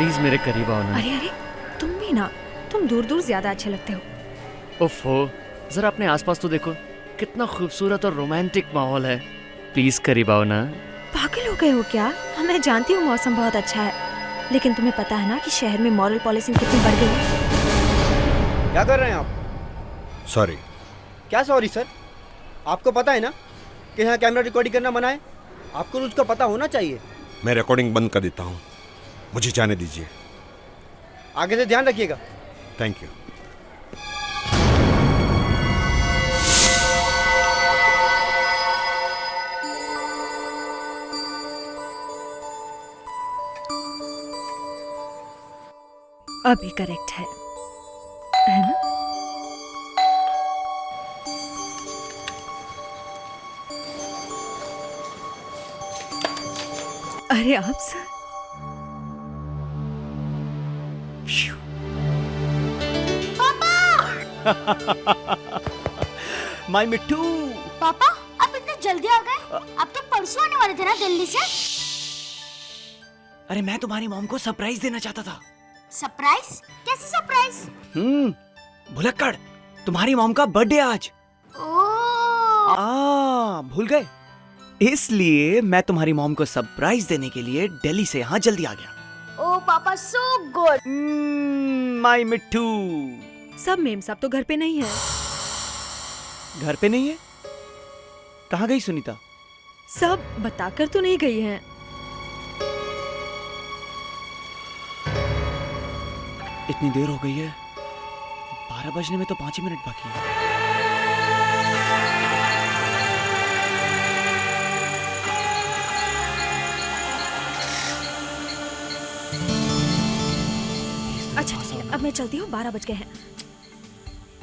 Please मेरे करीब आओ ना। अरे अरे, तुम भी ना, तुम दूर दूर ज्यादा अच्छे लगते हो। ओफो, जरा अपने आसपास तो देखो, कितना खूबसूरत और रोमांटिक माहौल है। प्लीज करीब आओ ना। पागल हो गए हो क्या? मैं जानती हूँ मौसम बहुत अच्छा है, लेकिन तुम्हें पता है ना कि शहर में मॉरल पॉलिसिंग कितनी बढ़ गई है। क्या कर रहे हैं आप? सॉरी। क्या सॉरी सर? आपको पता है ना कि यहाँ कैमरा रिकॉर्डिंग करना मना है? आपको रूल्स का पता होना चाहिए। मैं रिकॉर्डिंग बंद कर देता हूँ, मुझे जाने दीजिए। आगे से ध्यान रखिएगा। Thank you. अभी करेक्ट है ना? अरे आप सर, माय मिट्टू। पापा आप इतने जल्दी आ गए? आप तो परसों आने वाले थे ना दिल्ली से। अरे मैं तुम्हारी मॉम को सरप्राइज देना चाहता था। सरप्राइज? कैसे सरप्राइज? भुलक्कड़, तुम्हारी मॉम का बर्थडे आज। ओह, भूल गए? इसलिए मैं तुम्हारी मॉम को सरप्राइज देने के लिए दिल्ली से यहाँ जल्दी आ गया। ओ पापा सो गुड। माय मिट्टू। सब मेम साहब तो घर पे नहीं है। घर पे नहीं है? कहाँ गई सुनीता? सब बताकर तो नहीं गई हैं। इतनी देर हो गई है, 12 बजने में तो 5 ही मिनट बाकी है। अच्छा ठीक है, अब मैं चलती हूँ, 12 बज गए हैं।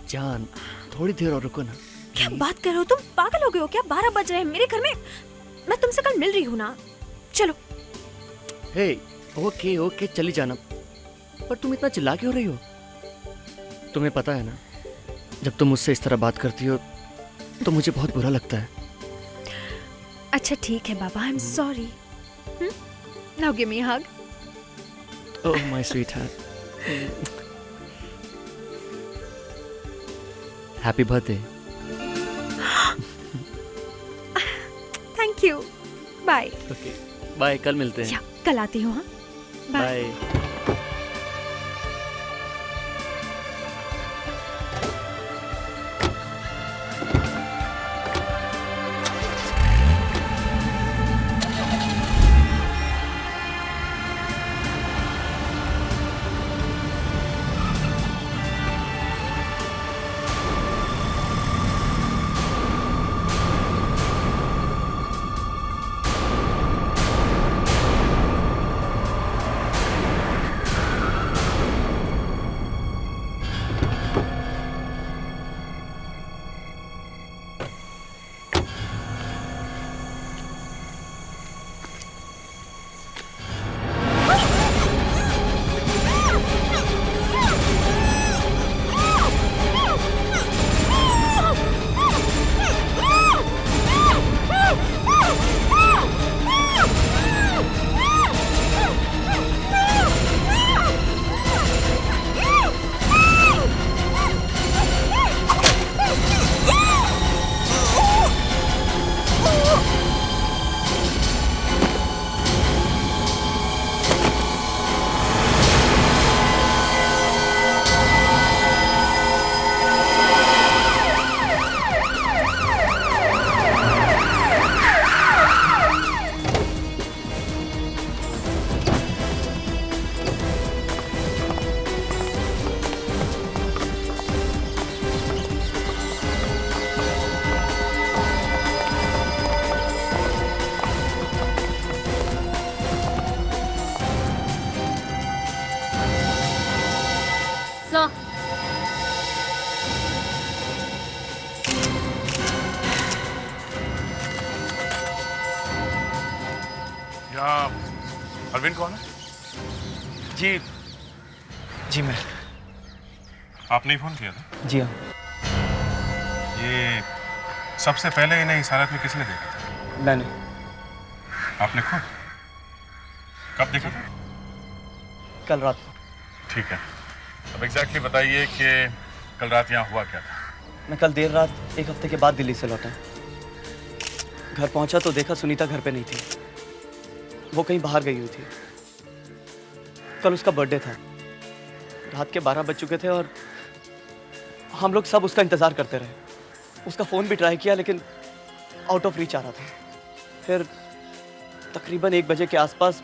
जान, थोड़ी देर और रुको ना। क्या बात कर रहे हो तुम? पागल हो गए हो क्या? 12 बज रहे हैं मेरे घर में। मैं तुमसे कल मिल रही हूँ ना। चलो। हे, ओके ओके, चली जाना। पर तुम इतना चिल्ला क्यों रही हो? तुम्हें पता है ना, जब तुम मुझसे इस तरह बात करती हो तो मुझे बहुत बुरा लगता है। अच्छा ठीक है बाबा, I am sorry. Now give me a hug. Oh my sweetheart. Happy birthday. Thank you. Bye. Okay bye, कल मिलते हैं। कल आती हूँ। हाँ, बाय। बाय। अरविंद कौन है? जी मैं। आपने ही फोन किया था? जी हाँ। ये सबसे पहले इन्हें इस हालत में किसने देखा था? मैंने। आपने खुद? कब देखा था? कल रात। ठीक है, अब एग्जैक्टली बताइए कि कल रात यहाँ हुआ क्या था। मैं कल देर रात 1 हफ्ते के बाद दिल्ली से लौटा। घर पहुंचा तो देखा सुनीता घर पे नहीं थी, वो कहीं बाहर गई हुई थी। कल उसका बर्थडे था, रात के 12 बज चुके थे और हम लोग सब उसका इंतज़ार करते रहे। उसका फ़ोन भी ट्राई किया लेकिन आउट ऑफ रीच आ रहा था। फिर तकरीबन 1 बजे के आसपास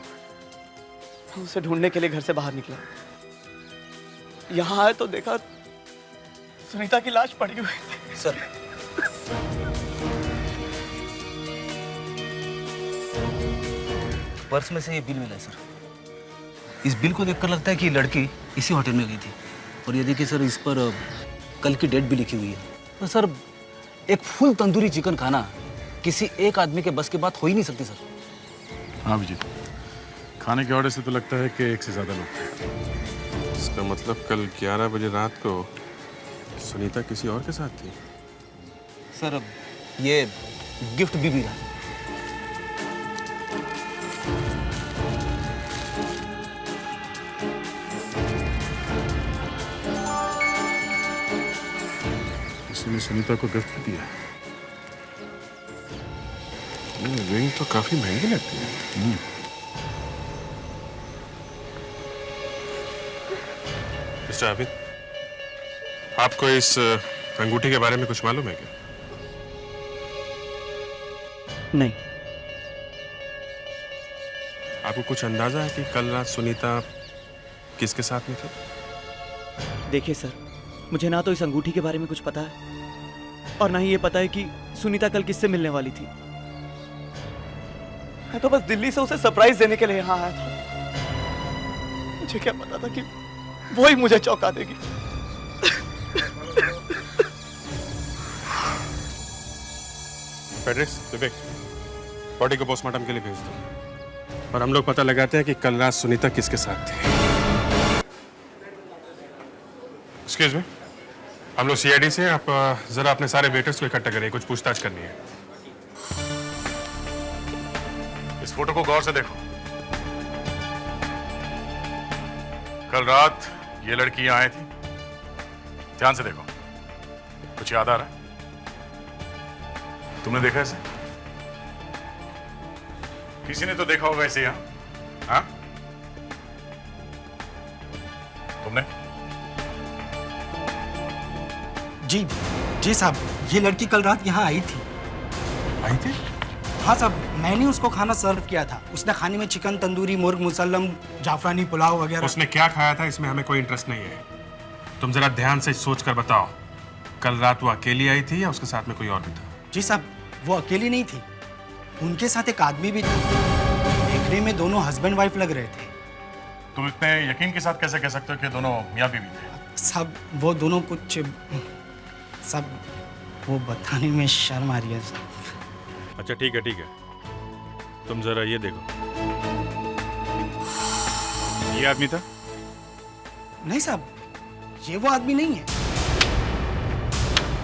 मैं उसे ढूंढने के लिए घर से बाहर निकला। यहाँ आए तो देखा सुनीता की लाश पड़ी हुई थी। सर, पर्स में से ये बिल मिला है सर। इस बिल को देखकर लगता है कि ये लड़की इसी होटल में गई थी। और ये देखिए सर, इस पर कल की डेट भी लिखी हुई है। तो सर, एक फुल तंदूरी चिकन खाना किसी एक आदमी के बस की बात हो ही नहीं सकती सर। हाँ अभिजीत, खाने के ऑर्डर से तो लगता है कि एक से ज़्यादा लोग थे। इसका मतलब कल 11 बजे रात को सुनीता किसी और के साथ थी। सर, ये गिफ्ट भी मिला। उसने सुनीता को गिफ्ट दिया। ये रिंग तो काफी महंगी लगती है। मिस्टर आबिद, आपको इस अंगूठी के बारे में कुछ मालूम है क्या? नहीं। आपको कुछ अंदाजा है कि कल रात सुनीता किसके साथ में थी? देखिए सर, मुझे ना तो इस अंगूठी के बारे में कुछ पता है और ना ही ये पता है कि सुनीता कल किससे मिलने वाली थी। मैं तो बस दिल्ली से उसे सरप्राइज देने के लिए यहाँ आया था। मुझे क्या पता था कि वो ही मुझे चौंका देगी। फेडरिक्स, विवेक, बॉडी को पोस्टमार्टम के लिए भेज दो और हम लोग पता लगाते हैं कि कल रात सुनीता किसके साथ थी। एक्सक्यूज मी, हम लोग सीआईडी से, आप जरा अपने सारे वेटर्स को इकट्ठा करिए, कुछ पूछताछ करनी है। इस फोटो को गौर से देखो। कल रात ये लड़की यहाँ आई थी, ध्यान से देखो। कुछ याद आ रहा है? तुमने देखा इसे? किसी ने तो देखा होगा इसे यहाँ, हाँ? तुमने? जी साहब, ये लड़की कल रात यहाँ आई थी। आई थी? हाँ साहब, मैंने उसको खाना सर्व किया था। उसने खाने में चिकन तंदूरी, मुर्ग मुसल्लम, जाफरानी पुलाव वगैरह। उसने क्या खाया था इसमें हमें कोई इंटरेस्ट नहीं है। तुम जरा ध्यान से सोच कर बताओ, कल रात वो अकेली आई थी या उसके साथ में कोई और भी था? जी साहब, वो अकेली नहीं थी, उनके साथ एक आदमी भी था। देखने में दोनों हस्बैंड वाइफ लग रहे थे। तुम इतने यकीन के साथ कैसे कह सकते हो कि दोनों मियाँ बीवी थे? सब वो दोनों कुछ सब वो बताने में शर्म आ रही है। अच्छा ठीक है, तुम जरा ये देखो। ये आदमी था? नहीं साहब, ये वो आदमी नहीं है।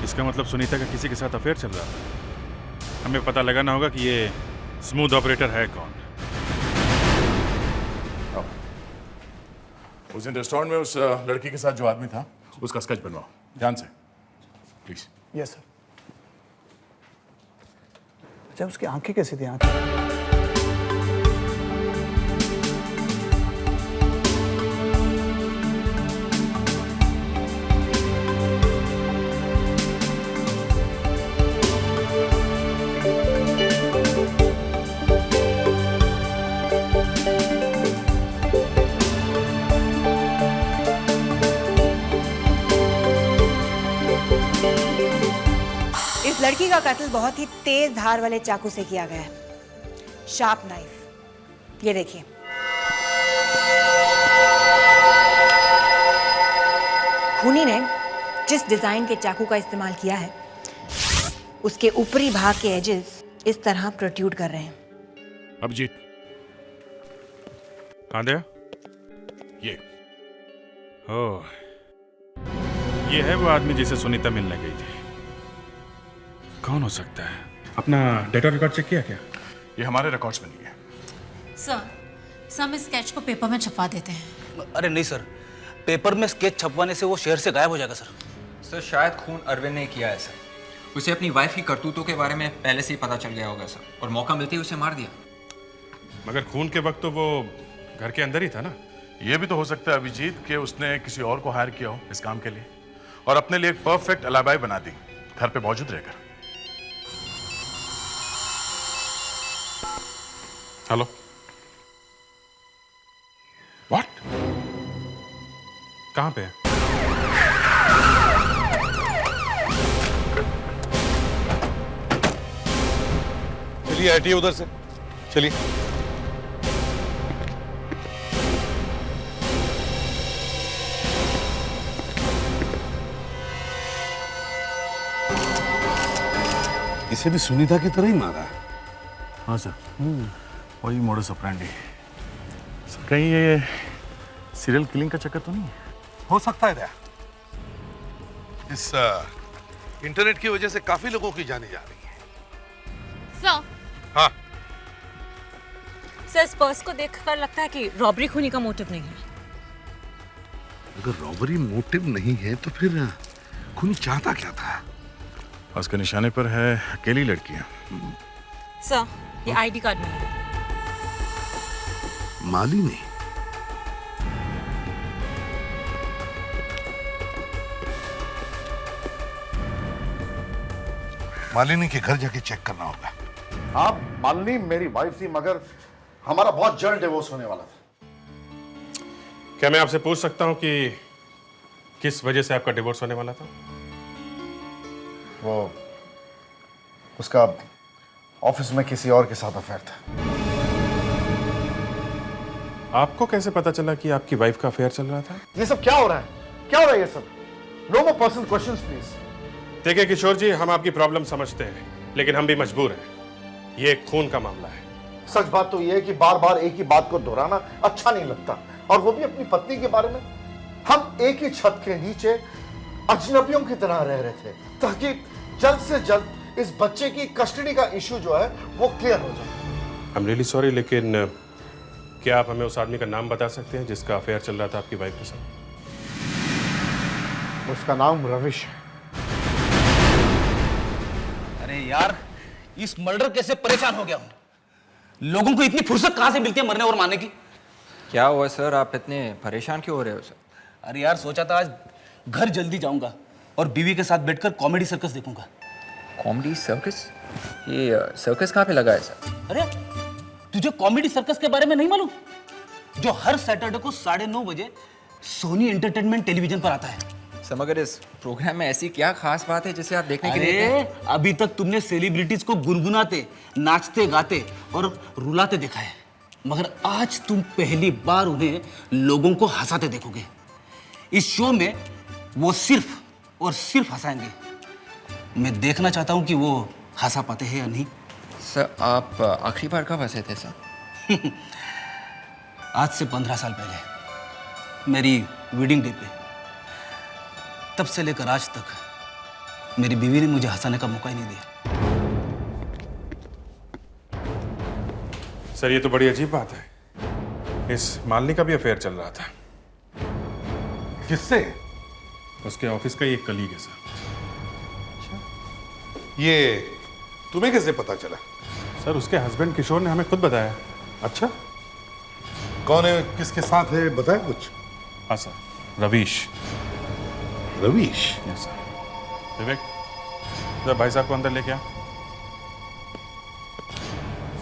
इसका मतलब सुनीता का किसी के साथ अफेयर चल रहा था। हमें पता लगाना होगा कि ये स्मूथ ऑपरेटर है कौन। उस दिन रेस्टोरेंट में उस लड़की के साथ जो आदमी था, उसका स्केच बनवाओ ध्यान से, प्लीज। Yes sir. अच्छा, उसकी आंखें कैसी थी? आंखें इस लड़की का कत्ल बहुत ही तेज धार वाले चाकू से किया गया है, शार्प नाइफ। ये देखिए, खूनी ने जिस डिजाइन के चाकू का इस्तेमाल किया है, उसके ऊपरी भाग के एजेस इस तरह प्रोट्रूड कर रहे हैं। अभिजीत, कहां गया? ये ये है वो आदमी जिसे सुनीता मिलने गई थी। कौन हो सकता है? अपना डेटा रिकॉर्ड चेक किया क्या? ये हमारे रिकॉर्ड्स में नहीं है। सर हम इस स्केच को पेपर में छपवा देते हैं। अरे नहीं सर, पेपर में स्केच छपवाने से वो शहर से गायब हो जाएगा सर। सर शायद खून अरविंद ने किया है सर। उसे अपनी वाइफ की करतूतों के बारे में पहले से ही पता चल गया होगा सर, और मौका मिलते ही उसे मार दिया। मगर खून के वक्त तो वो घर के अंदर ही था ना। ये भी तो हो सकता है अभिजीत कि उसने किसी और को हायर किया हो इस काम के लिए और अपने लिए एक परफेक्ट अलाबाई बना दी घर पे मौजूद रहकर। Hello, what? कहाँ पे है? चलिए हटिए उधर से, चलिए। इसे भी सुनीता की तरह ही मारा है। हाँ सर, वही मोडस ऑपरेंडी। सर कहीं ये सीरियल किलिंग का चक्कर तो नहीं है? हो सकता है। इस इंटरनेट की वजह से काफी लोगों की जाने जा रही है। सर, हाँ सर इस पर्स को देखकर लगता है कि रॉबरी खूनी का मोटिव नहीं है। अगर रॉबरी मोटिव नहीं है तो फिर खूनी चाहता क्या था? उसके निशाने पर है अकेली लड़कियां। सर ये आईडी कार्ड में है। मालिनी? मालिनी के घर जाके चेक करना होगा। हाँ, मालिनी मेरी वाइफ थी, मगर हमारा बहुत जल्द डिवोर्स होने वाला था। क्या मैं आपसे पूछ सकता हूं कि किस वजह से आपका डिवोर्स होने वाला था? वो उसका ऑफिस में किसी और के साथ अफेयर था। आपको कैसे पता चला कि आपकी वाइफ का अफेयर चल रहा था? ये सब क्या हो रहा है? क्या हो रहा है ये सब? No more personal questions please. देखिए किशोर जी, हम आपकी प्रॉब्लम समझते हैं, लेकिन हम भी मजबूर हैं। ये एक खून का मामला है। सच बात तो ये है कि बार बार एक ही बात को दोहराना अच्छा नहीं लगता, और वो भी अपनी पत्नी के बारे में। हम एक ही छत के नीचे अजनबियों की तरह रह रहे थे, ताकि जल्द से जल्द इस बच्चे की कस्टडी का इशू जो है वो क्लियर हो जाए। आई एम रियली सॉरी, लेकिन क्या आप हमें उस आदमी का नाम बता सकते हैं जिसका अफेयर चल रहा था आपकी वाइफ के साथ? उसका नाम रविश है। अरे यार, इस मर्डर केस से परेशान हो गया हूं। लोगों को इतनी फुर्सत कहां से मिलती है मरने और मारने की? क्या हुआ सर, आप इतने परेशान क्यों हो रहे हो सर? अरे यार, सोचा था आज घर जल्दी जाऊंगा और बीवी के साथ बैठकर कॉमेडी सर्कस देखूंगा। Comedy circus? ये सर्कस कहाँ पे लगा है सर? अरे तुझे कॉमेडी सर्कस के बारे में नहीं मालूम? जो हर सैटरडे को 9:30 बजे सोनी एंटरटेनमेंट टेलीविजन पर आता है। सर मगर इस प्रोग्राम में ऐसी क्या खास बात है जिसे आप देखने के लिए गए? अरे अभी तक तुमने सेलिब्रिटीज को गुनगुनाते, नाचते गाते और रुलाते देखा है, मगर आज तुम पहली बार उन्हें लोगों को हंसाते देखोगे। इस शो में वो सिर्फ और सिर्फ हंसाएंगे। मैं देखना चाहता हूं कि वो हंसा पाते हैं या नहीं। सर आप आखिरी बार कब हंसे थे सर? आज से 15 साल पहले मेरी वेडिंग डे पे। तब से लेकर आज तक मेरी बीवी ने मुझे हंसाने का मौका ही नहीं दिया। सर ये तो बड़ी अजीब बात है। इस मालिनी का भी अफेयर चल रहा था। किससे? उसके ऑफिस का ही एक कलीग है सर। ये तुम्हें कैसे पता चला? सर उसके हस्बैंड किशोर ने हमें खुद बताया। अच्छा, कौन है, किसके साथ है, बताया कुछ? हाँ sir, Ravish. Ravish? Yes sir. Vivek, जरा भाई साहब को अंदर लेके आ।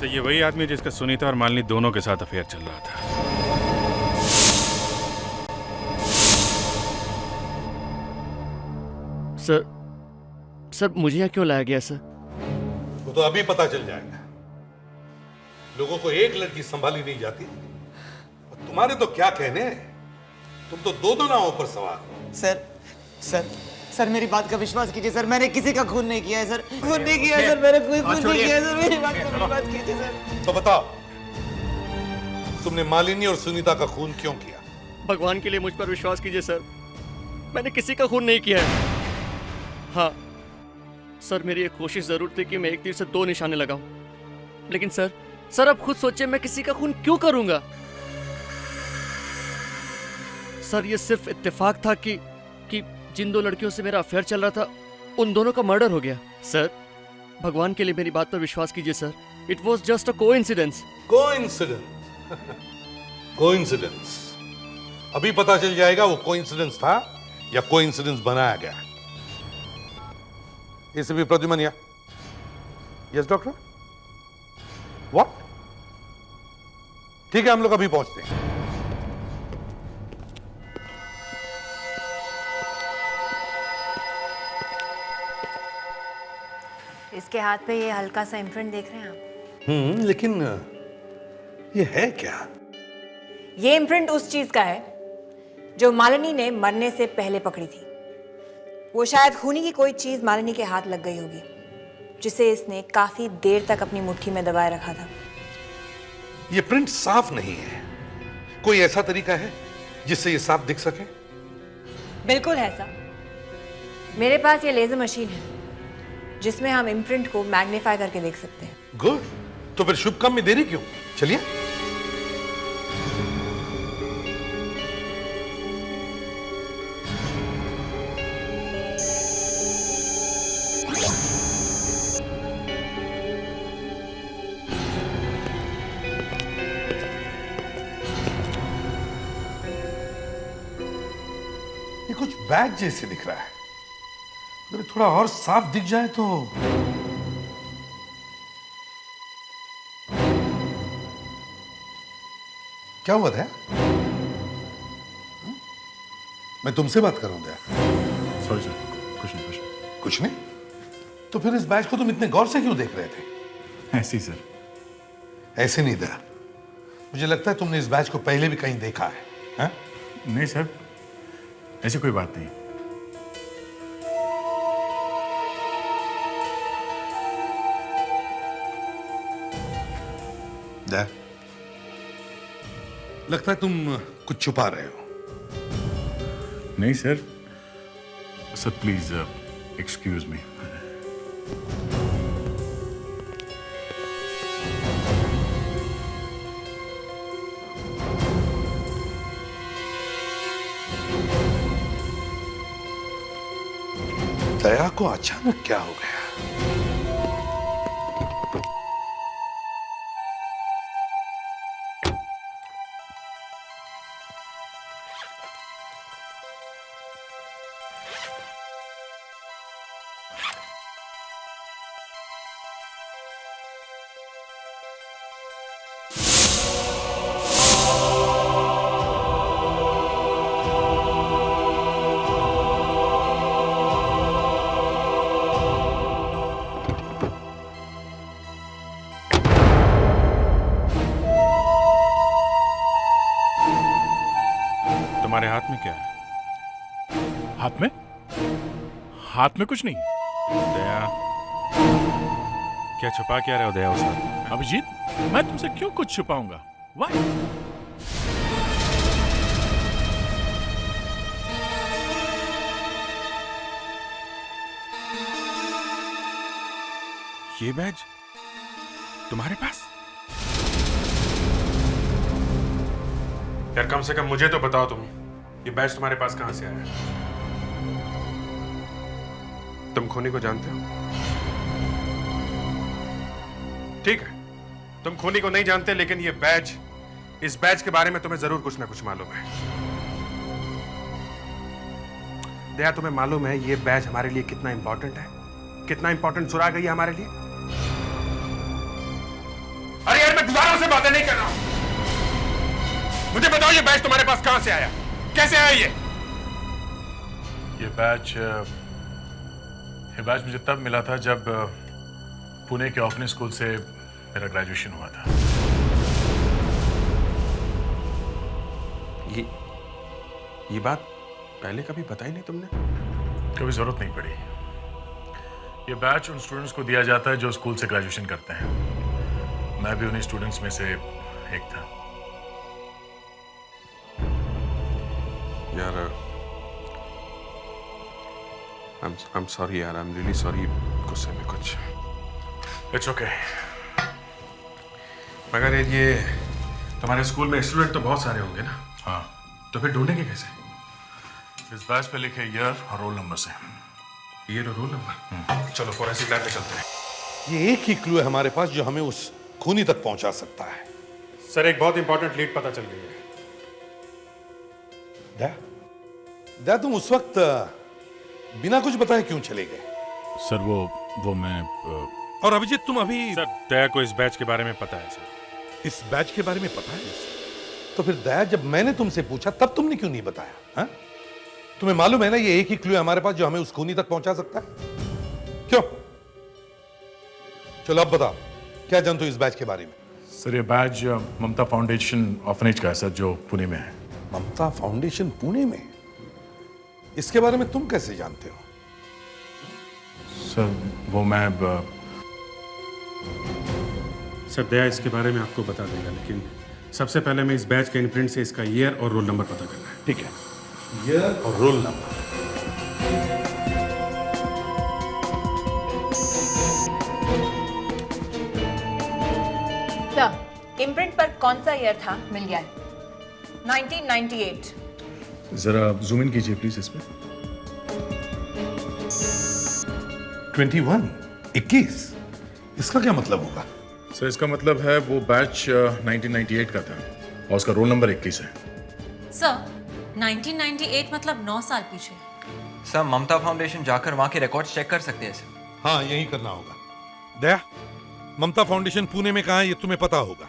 सर ये वही आदमी जिसका सुनीता और मालिनी दोनों के साथ अफेयर चल रहा था। सर मुझे यहाँ क्यों लाया गया सर? वो तो अभी पता चल जाएगा। लोगों को एक लड़की संभाली नहीं जाती, और तुम्हारे तो क्या कहने हैं, तुम तो दो नावों पर सवार हो। सर मेरी बात का विश्वास कीजिए सर, मैंने किसी का खून नहीं किया है सर। खून नहीं किया है सर, मैंने कोई खून नहीं किया है सर। मेरी बात का विश्वास कीजिए सर। तो बताओ, तुमने मालिनी और सुनीता का खून क्यों किया? भगवान के लिए मुझ पर विश्वास कीजिए सर, मैंने किसी का खून नहीं किया है। हाँ सर, मेरी एक कोशिश जरूर थी कि मैं एक तीर से 2 निशाने लगाऊं, लेकिन सर अब खुद सोचिए मैं किसी का खून क्यों करूंगा? सर ये सिर्फ इत्तेफाक था कि जिन 2 लड़कियों से मेरा अफेयर चल रहा था उन दोनों का मर्डर हो गया। सर भगवान के लिए मेरी बात पर विश्वास कीजिए sir, it was just a coincidence. Coincidence अभी पता चल जाएगा वो कोइंसिडेंस था या कोइंसिडेंस बनाया गया। इसे भी प्रद्युमन या यस डॉक्टर व्हाट? ठीक है हम लोग अभी पहुंचते हैं। इसके हाथ पे ये हल्का सा इम्प्रिंट देख रहे हैं आप? लेकिन ये है क्या? ये इम्प्रिंट उस चीज का है जो मालिनी ने मरने से पहले पकड़ी थी। वो शायद खूनी की कोई चीज मालिनी के हाथ लग गई होगी, जिसे इसने काफी देर तक अपनी मुट्ठी में दबाए रखा था। ये प्रिंट साफ नहीं है, कोई ऐसा तरीका है जिससे ये साफ दिख सके? बिल्कुल है सर, मेरे पास ये लेजर मशीन है जिसमें हम इम्प्रिंट को मैग्नीफाई करके देख सकते हैं। गुड, तो फिर शुभ काम में देरी क्यों? चलिए। ये कुछ बैग जैसे दिख रहा है, अगर थोड़ा और साफ दिख जाए तो। क्या हुआ था? मैं तुमसे बात कर रहा हूं। सॉरी सर, कुछ नहीं। कुछ नहीं? तो फिर इस बैच को तुम इतने गौर से क्यों देख रहे थे? ऐसे ही सर। ऐसे नहीं था, मुझे लगता है तुमने इस बैच को पहले भी कहीं देखा है, हा? नहीं सर, ऐसी कोई बात नहीं। लगता है तुम कुछ छुपा रहे हो। नहीं सर, प्लीज एक्सक्यूज मी। दया को अचानक क्या हो गया? तुम्हारे हाथ में क्या है? हाथ में कुछ नहीं है। दया, क्या छुपा क्या रहे हो दया उस हाथ में? अभिजीत, मैं तुमसे क्यों कुछ छुपाऊंगा? Why? ये बैज तुम्हारे पास? यार कम से कम मुझे तो बताओ तुम, ये बैज तुम्हारे पास कहां से आया? तुम खूनी को जानते हो? ठीक है, तुम खूनी को नहीं जानते, लेकिन ये बैज, इस बैज के बारे में तुम्हें जरूर कुछ ना कुछ मालूम है। दया, तुम्हें मालूम है ये बैज हमारे लिए कितना इंपॉर्टेंट है? कितना इंपॉर्टेंट सुराग है ये हमारे लिए? अरे यार, मैं दोबारा से बातें नहीं कर रहा हूं। मुझे बताओ ये बैज तुम्हारे पास कहां से आया? कैसे आया ये? ये बैच मुझे तब मिला था जब पुणे के ओपनिंग स्कूल से मेरा ग्रेजुएशन हुआ था। ये बात पहले कभी बताई नहीं तुमने? कभी जरूरत नहीं पड़ी। ये बैच उन स्टूडेंट्स को दिया जाता है जो स्कूल से ग्रेजुएशन करते हैं। मैं भी उन्हीं स्टूडेंट्स में से एक था। यार, I'm sorry यार, I'm really sorry। गुस्से में कुछ। It's okay। मगर ये तुम्हारे स्कूल में स्टूडेंट तो बहुत सारे होंगे ना? हाँ। तो फिर ढूंढेंगे कैसे? इस बैच पे लिखे ईयर और रोल नंबर से। ईयर और रोल नंबर? चलो फोरेंसिक लैब पे चलते हैं। ये एक ही क्लू है हमारे पास जो हमें उस खूनी तक पहुंचा सकता है। सर एक बहुत इंपॉर्टेंट लीड पता चल गई है। दया तुम उस वक्त बिना कुछ बताए क्यों चले गए? सर वो मैं और अभिजीत तुम अभी? सर दया को इस बैच के बारे में पता है सर। इस बैच के बारे में पता है? तो फिर दया जब मैंने तुमसे पूछा तब तुमने क्यों नहीं बताया? हा? तुम्हें मालूम है ना ये एक ही क्लू है हमारे पास जो हमें उस खूनी तक पहुंचा सकता है। क्यों? चलो अब बताओ क्या जानते हो इस बैच के बारे में? सर ये बैच ममता फाउंडेशन ऑर्फनेज का है सर, जो पुणे में है। ममता फाउंडेशन पुणे में? इसके बारे में तुम कैसे जानते हो? सर वो मैं सर दया इसके बारे में आपको बता देगा, लेकिन सबसे पहले मैं इस बैच के इम्प्रिंट से इसका ईयर और रोल नंबर पता करना है। ठीक है, ईयर और रोल नंबर। सर इम्प्रिंट पर कौन सा ईयर था मिल गया है। 1998। जरा जूम इन कीजिए प्लीज इस पे। 21? इसका क्या मतलब होगा? सर इसका मतलब है वो बैच 1998 का था और उसका रोल नंबर 21 है। सर 1998 मतलब 9 साल पीछे। सर ममता फाउंडेशन जाकर वहाँ के रिकॉर्ड्स चेक कर सकते हैं सर। हाँ यही करना होगा। दया ममता फाउंडेशन पुणे में कहाँ है ये तुम्हें पता होगा?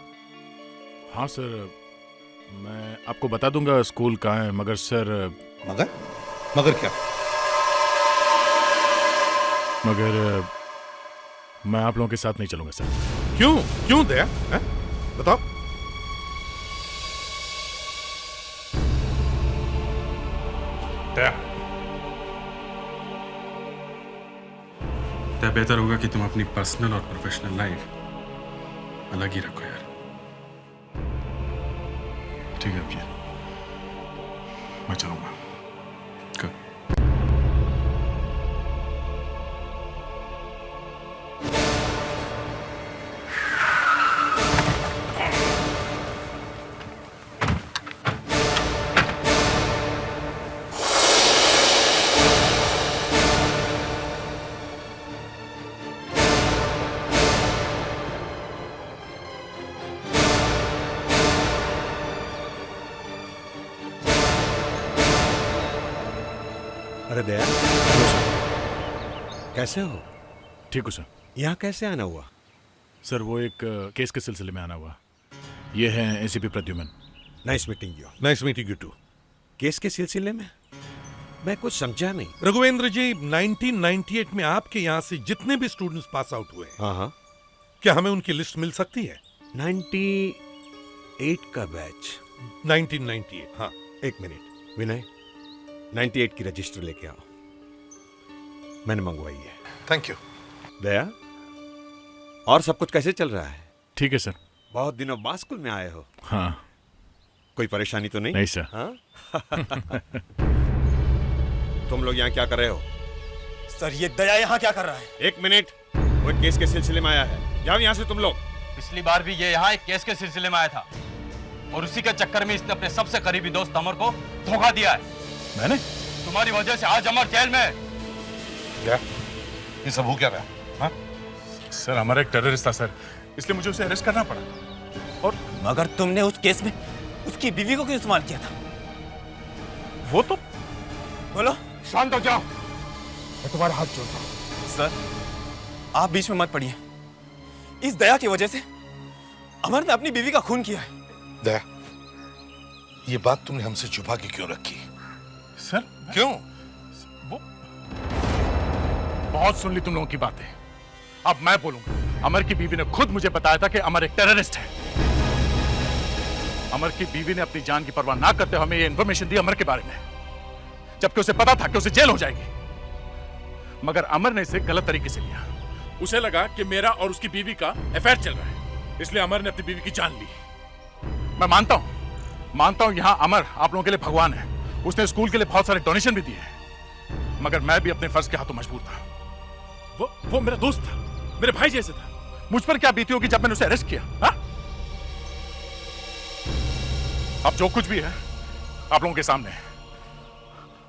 हाँ सर मैं आपको बता दूंगा स्कूल कहाँ है, मगर सर मगर क्या? मगर मैं आप लोगों के साथ नहीं चलूंगा सर। क्यों दया? बताओ। दया बेहतर होगा कि तुम अपनी पर्सनल और प्रोफेशनल लाइफ अलग ही रखो यार। ठीक है भैया, मैं चलूंगा। अरे दया, कैसे हो? ठीक हो सर। यहाँ कैसे आना हुआ? सर वो एक केस के सिलसिले में आना हुआ। ये है ACP Pradyuman. Nice meeting you. Nice meeting you too. Case के सिलसिले में? मैं कुछ समझा नहीं। रघुवेंद्र जी 1998 में आपके यहाँ से जितने भी स्टूडेंट्स पास आउट हुए, हाँ, क्या हमें उनकी लिस्ट मिल सकती है? 98 का बैच? 1998, हाँ। एक मिनट विनय, 98 की रजिस्टर लेके आओ। मैंने मंगवाई है। Thank you. दया, और सब कुछ कैसे चल रहा है? ठीक है सर। बहुत दिनों बाद स्कूल में आए हो। हाँ। कोई परेशानी तो नहीं? नहीं सर। हाँ? तुम लोग यहाँ क्या कर रहे हो? सर ये दया यहाँ क्या कर रहा है? एक मिनट, वो एक केस के सिलसिले में आया है। जाओ यहाँ से तुम लोग। पिछली बार भी ये यहाँ एक केस के सिलसिले में आया था और उसी के चक्कर में इसने अपने सबसे करीबी दोस्त अमर को धोखा दिया है। मैंने? तुम्हारी वजह से आज अमर जेल में है। क्या? ये सब हो क्या रहा है? हाँ? सर हमारा एक टेररिस्ट था सर, इसलिए मुझे उसे अरेस्ट करना पड़ा। और मगर तुमने उस केस में उसकी बीवी को क्यों इस्तेमाल किया था? वो तो बोलो। शांत हो जाओ, मैं तुम्हारा हाथ जोड़ता हूं। सर आप बीच में मत पड़िए। इस दया की वजह से अमर ने अपनी बीवी का खून किया है। दया, ये बात तुमने हमसे छुपा के क्यों रखी? सर क्यों? वो बहुत सुन ली तुम लोगों की बातें, अब मैं बोलूंगा। अमर की बीवी ने खुद मुझे बताया था कि अमर एक टेररिस्ट है। अमर की बीवी ने अपनी जान की परवाह ना करते हुए हमें ये इन्फॉर्मेशन दी अमर के बारे में, जबकि उसे पता था कि उसे जेल हो जाएगी। मगर अमर ने इसे गलत तरीके से लिया। उसे लगा कि मेरा और उसकी बीवी का अफेयर चल रहा है, इसलिए अमर ने अपनी बीवी की जान ली। मैं मानता हूं यहां अमर आप लोगों के लिए भगवान है। उसने स्कूल के लिए बहुत सारे डोनेशन भी दिए हैं, मगर मैं भी अपने फर्ज के हाथों मजबूर था। वो मेरा दोस्त था, मेरे भाई जैसे था। मुझ पर क्या बीती होगी जब मैंने उसे अरेस्ट किया? हा? अब जो कुछ भी है आप लोगों के सामने है।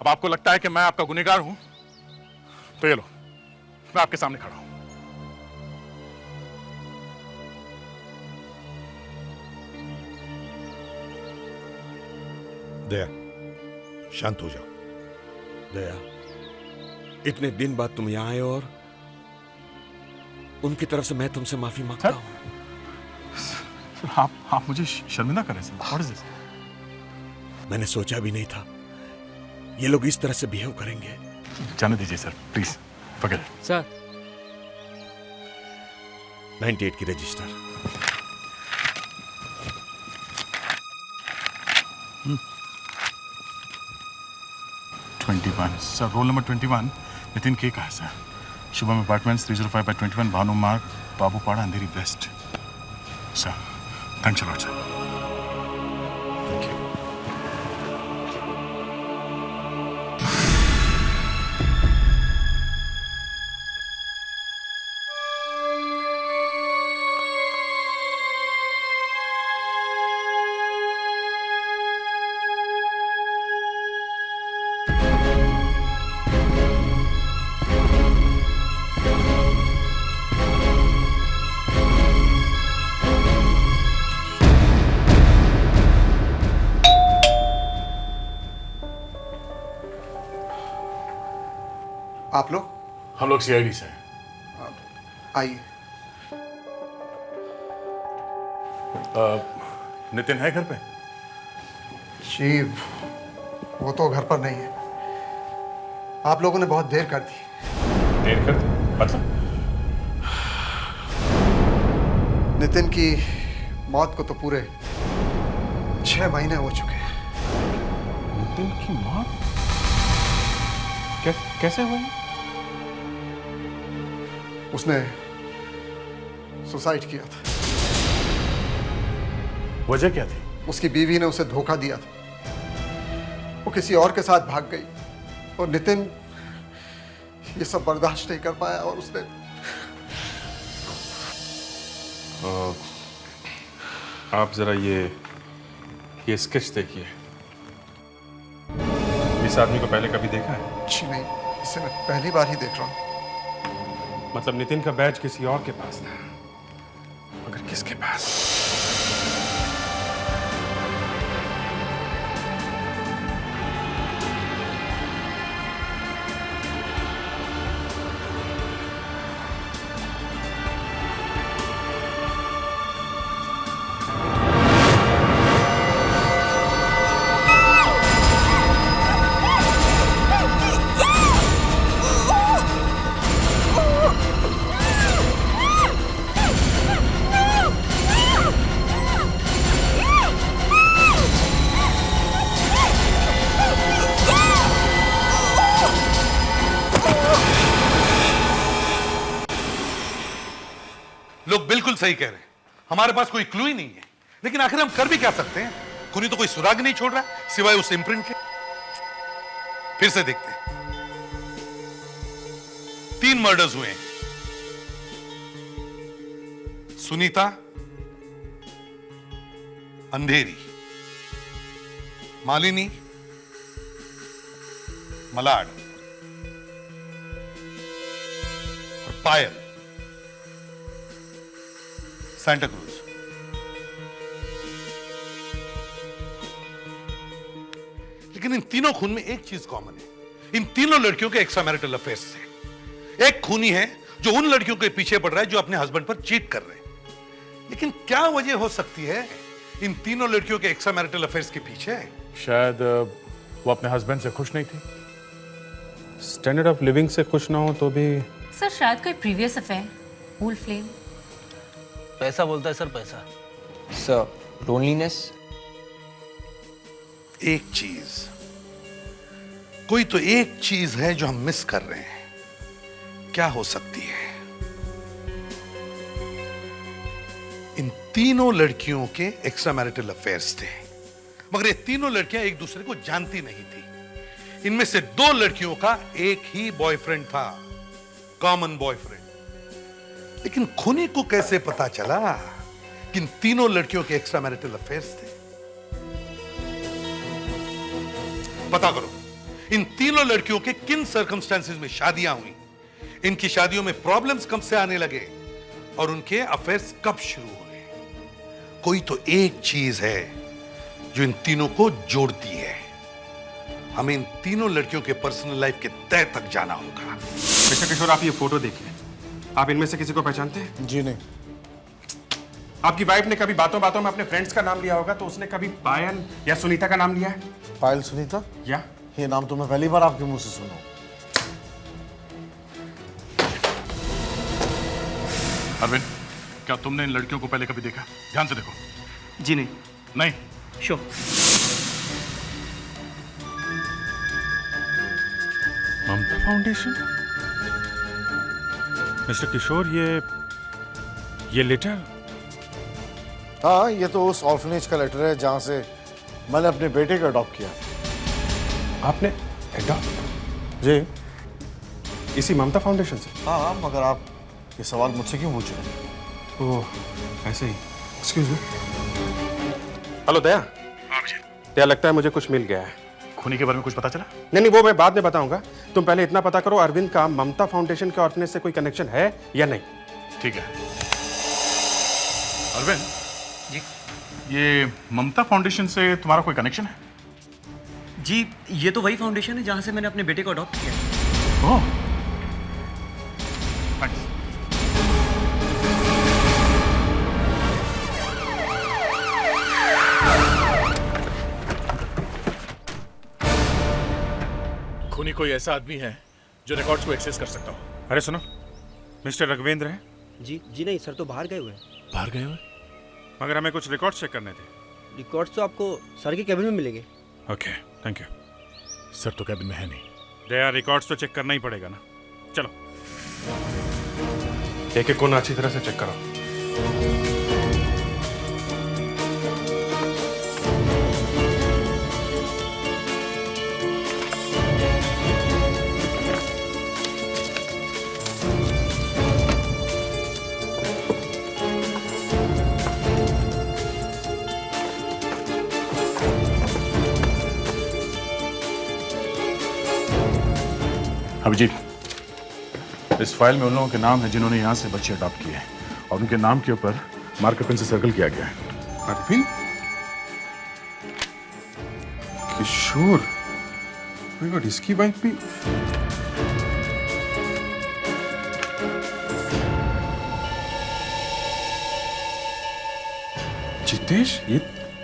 अब आपको लगता है कि मैं आपका गुनहगार हूं, तो ये लो, मैं आपके सामने खड़ा हूं। दया, शांत हो जाओ। दया, इतने दिन बाद तुम यहां आए और उनकी तरफ से मैं तुमसे माफी मांगता हूं। आप मुझे शर्मिंदा करें सर। What is this? मैंने सोचा भी नहीं था ये लोग इस तरह से बिहेव करेंगे। जाने दीजिए sir, please forget it। Sir 98 की register. 21 sir, roll number 21 Nitin के का है sir. Shubham apartments 305/21 Bhanu Marg, Babupada, Andheri west. Sir thanks a lot sir. Thank you. आप लोग? हम लोग सीआईडी से हैं। आइए। नितिन है घर पे? जी वो तो घर पर नहीं है। आप लोगों ने बहुत देर कर दी। देर कर दी मतलब? नितिन की मौत को तो पूरे 6 महीने हो चुके हैं। नितिन की मौत कैसे हुई? उसने सुसाइड किया था। वजह क्या थी? उसकी बीवी ने उसे धोखा दिया था। वो किसी और के साथ भाग गई और नितिन ये सब बर्दाश्त नहीं कर पाया और उसने आप जरा ये स्केच देखिए। इस आदमी को पहले कभी देखा है? जी नहीं, इसे मैं पहली बार ही देख रहा हूँ। मतलब नितिन का बैज किसी और के पास था, मगर किसके पास? लोग बिल्कुल सही कह रहे हैं, हमारे पास कोई क्लू ही नहीं है, लेकिन आखिर हम कर भी क्या सकते हैं? खूनी तो कोई सुराग नहीं छोड़ रहा सिवाय उस इम्प्रिंट के। फिर से देखते हैं। 3 मर्डर्स हुए हैं। सुनीता, अंधेरी, मालिनी, मलाड और पायल, सांता क्रूज। लेकिन इन तीनों खून में एक चीज कॉमन है, इन तीनों लड़कियों के एक्स्ट्रा मैरिटल अफेयर्स थे। एक खूनी है जो उन लड़कियों के पीछे पड़ रहा है जो अपने हस्बैंड पर चीट कर रहे हैं। लेकिन क्या वजह हो सकती है इन तीनों लड़कियों के एक्स्ट्रा मैरिटल अफेयर्स के पीछे? शायद वो अपने हस्बैंड से खुश नहीं थी। स्टैंडर्ड ऑफ लिविंग से खुश ना हो तो भी सर शायद कोई प्रीवियस अफेयर, ओल्ड फ्लेम। पैसा बोलता है सर, पैसा। Sir loneliness. एक चीज, कोई तो एक चीज है जो हम मिस कर रहे हैं। क्या हो सकती है? इन तीनों लड़कियों के एक्स्ट्रा मैरिटल अफेयर्स थे, मगर ये तीनों लड़कियां एक दूसरे को जानती नहीं थी। इनमें से 2 लड़कियों का एक ही बॉयफ्रेंड था, कॉमन बॉयफ्रेंड। लेकिन खूनी को कैसे पता चला कि इन तीनों लड़कियों के एक्स्ट्रा मैरिटल अफेयर्स थे? पता करो, इन तीनों लड़कियों के किन सर्कमस्टेंसेस में शादियां हुई, इनकी शादियों में प्रॉब्लम्स कब से आने लगे और उनके अफेयर्स कब शुरू हुए। कोई तो एक चीज है जो इन तीनों को जोड़ती है। हमें इन तीनों लड़कियों के पर्सनल लाइफ के तह तक जाना होगा। मिस्टर किशोर, आप ये फोटो देखिए। आप इनमें से किसी को पहचानते हैं? जी नहीं। आपकी वाइफ ने कभी बातों बातों में अपने फ्रेंड्स का नाम लिया होगा, तो उसने कभी पायल या सुनीता का नाम लिया है? पायल सुनीता? या ये नाम तो मैं पहली बार आपके मुंह से सुना। अरविंद, क्या तुमने इन लड़कियों को पहले कभी देखा? ध्यान से देखो। जी नहीं। नहीं? श्योर। ममता फाउंडेशन? मिस्टर किशोर, ये लेटर? हाँ, ये तो उस ऑर्फनेज का लेटर है जहां से मैंने अपने बेटे को अडॉप्ट किया। आपने अडॉप्ट? जी। इसी ममता फाउंडेशन से? हाँ, मगर आप ये सवाल मुझसे क्यों पूछ रहे हैं? ओह, ऐसे ही। Excuse me. हेलो दया। हाँ विजय। दया, लगता है मुझे कुछ मिल गया है। खूनी के बारे में कुछ पता चला? नहीं, वो मैं बाद में बताऊंगा। तुम पहले इतना पता करो, अरविंद का ममता फाउंडेशन के ऑर्फनेज से कोई कनेक्शन है या नहीं। ठीक है। अरविंद जी, ये ममता फाउंडेशन से तुम्हारा कोई कनेक्शन है? जी, ये तो वही फाउंडेशन है जहां से मैंने अपने बेटे को अडॉप्ट किया। ओह, थैंक्स। खूनी कोई ऐसा आदमी है जो रिकॉर्ड्स को एक्सेस कर सकता हो। अरे सुनो, मिस्टर रघुवेंद्र है? जी नहीं सर, तो बाहर गए हुए हैं। बाहर गए हुए? मगर हमें कुछ रिकॉर्ड्स चेक करने थे। रिकॉर्ड्स तो आपको सर के कैबिन में मिलेंगे। Okay, thank you. सर तो कैबिन में है नहीं। दया, रिकॉर्ड्स तो चेक करना ही पड़ेगा ना। चलो, एक एक कोना अच्छी तरह से चेक करो। अभिजीत, इस फाइल में उन लोगों के नाम है जिन्होंने यहाँ से बच्चे अडॉप्ट किए हैं और उनके नाम के ऊपर मार्कर पेन से सर्कल किया गया है। अरविंद किशोर, my God, इसकी वाइफ भी? जितेश, ये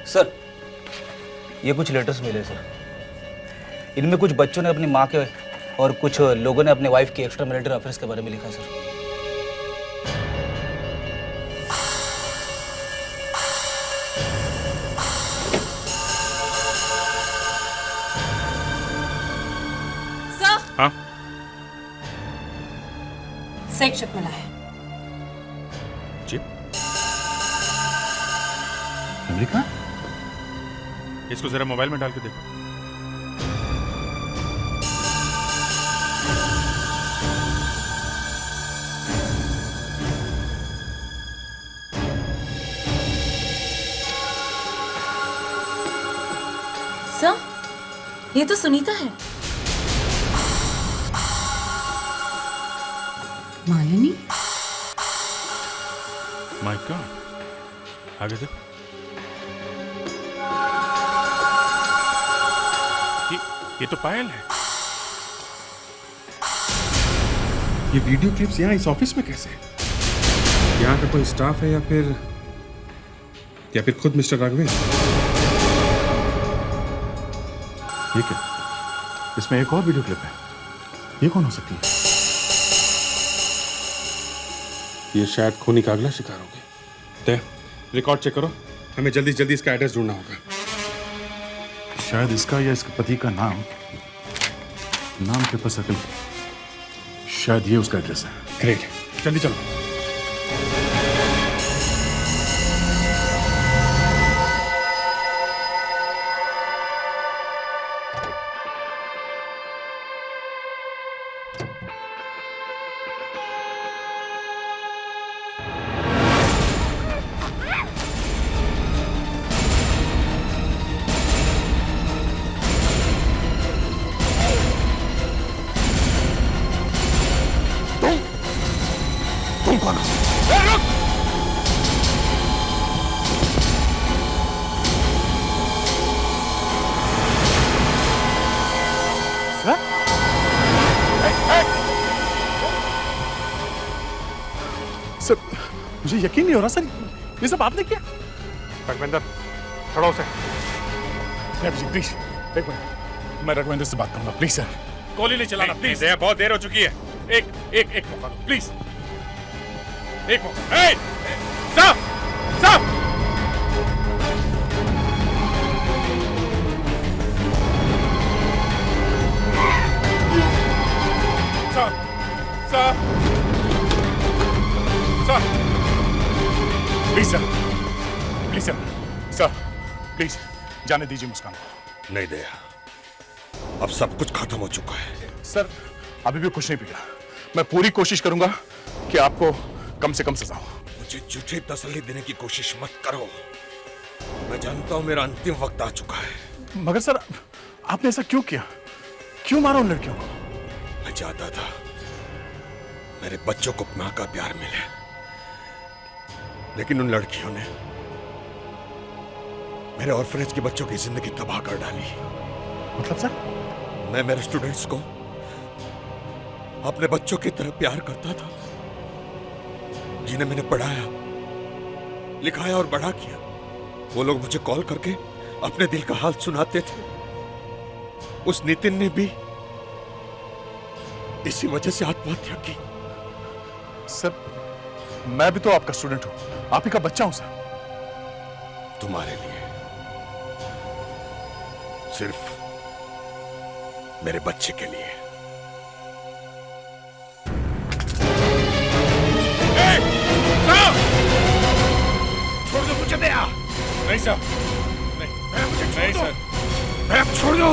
सर, ये कुछ लेटर्स मिले सर। इनमें कुछ बच्चों ने अपनी माँ के और कुछ लोगों ने अपने वाइफ के एक्स्ट्रा मैरिटल अफेयर्स के बारे में लिखा सर। सर, हाँ? सेक्स चिप मिला है। चिप? अमेरिका? इसको जरा मोबाइल में डाल के देखो। सर, ये तो सुनीता है। मालिनी? माय गॉड, आगे देखो। ये तो पायल है। ये वीडियो क्लिप्स यहाँ इस ऑफिस में कैसे? यहाँ का कोई स्टाफ है या फिर खुद मिस्टर राघवेंद्र? ये क्या? इसमें एक और वीडियो क्लिप है। ये कौन हो सकती है? ये शायद खूनी का अगला शिकार होगी। तय, रिकॉर्ड चेक करो, हमें जल्दी जल्दी इसका एड्रेस ढूंढना होगा। शायद इसका या इसके पति का नाम के ऊपर सर्कल, शायद ये उसका एड्रेस है। ग्रेट, जल्दी चलो। तुम कौन हो? सर मुझे यकीन नहीं हो रहा सर, ये सब आपने किया? रघुवेंद्र खड़ा हो सर। प्लीज एक मिनट, मैं रघुवेंद्र से बात करूंगा प्लीज सर। गोली नहीं चलाना प्लीज। बहुत देर हो चुकी है, एक मौका दो प्लीज, एक मौका। साहब साहब प्लीज सर प्लीज जाने दीजिए मुस्कान को। नहीं दया, अब सब कुछ खत्म हो चुका है। सर अभी भी कुछ नहीं बिगड़ा, मैं पूरी कोशिश करूंगा कि आपको कम से कम सजा हो। मुझे झूठी तसल्ली देने की कोशिश मत करो, मैं जानता हूं मेरा अंतिम वक्त आ चुका है। मगर सर आपने ऐसा क्यों किया, क्यों मारा उन लड़कियों को? मैं चाहता था मेरे बच्चों को मां का प्यार मिले, लेकिन उन लड़कियों ने मेरे ऑर्फनेज के बच्चों की जिंदगी तबाह कर डाली। मतलब सर? मैं मेरे स्टूडेंट्स को अपने बच्चों की तरह प्यार करता था, जिन्हें मैंने पढ़ाया, लिखाया और बड़ा किया। वो लोग मुझे कॉल करके अपने दिल का हाल सुनाते थे। उस नितिन ने भी इसी वजह से आत्महत्या की। सर मैं भी तो आपका स्टूडेंट हूं, आप ही का बच्चा हूं सर। तुम्हारे लिए, सिर्फ मेरे बच्चे के लिए। छोड़ दो मुझे दया। नहीं सर, नहीं सर, छोड़ दो।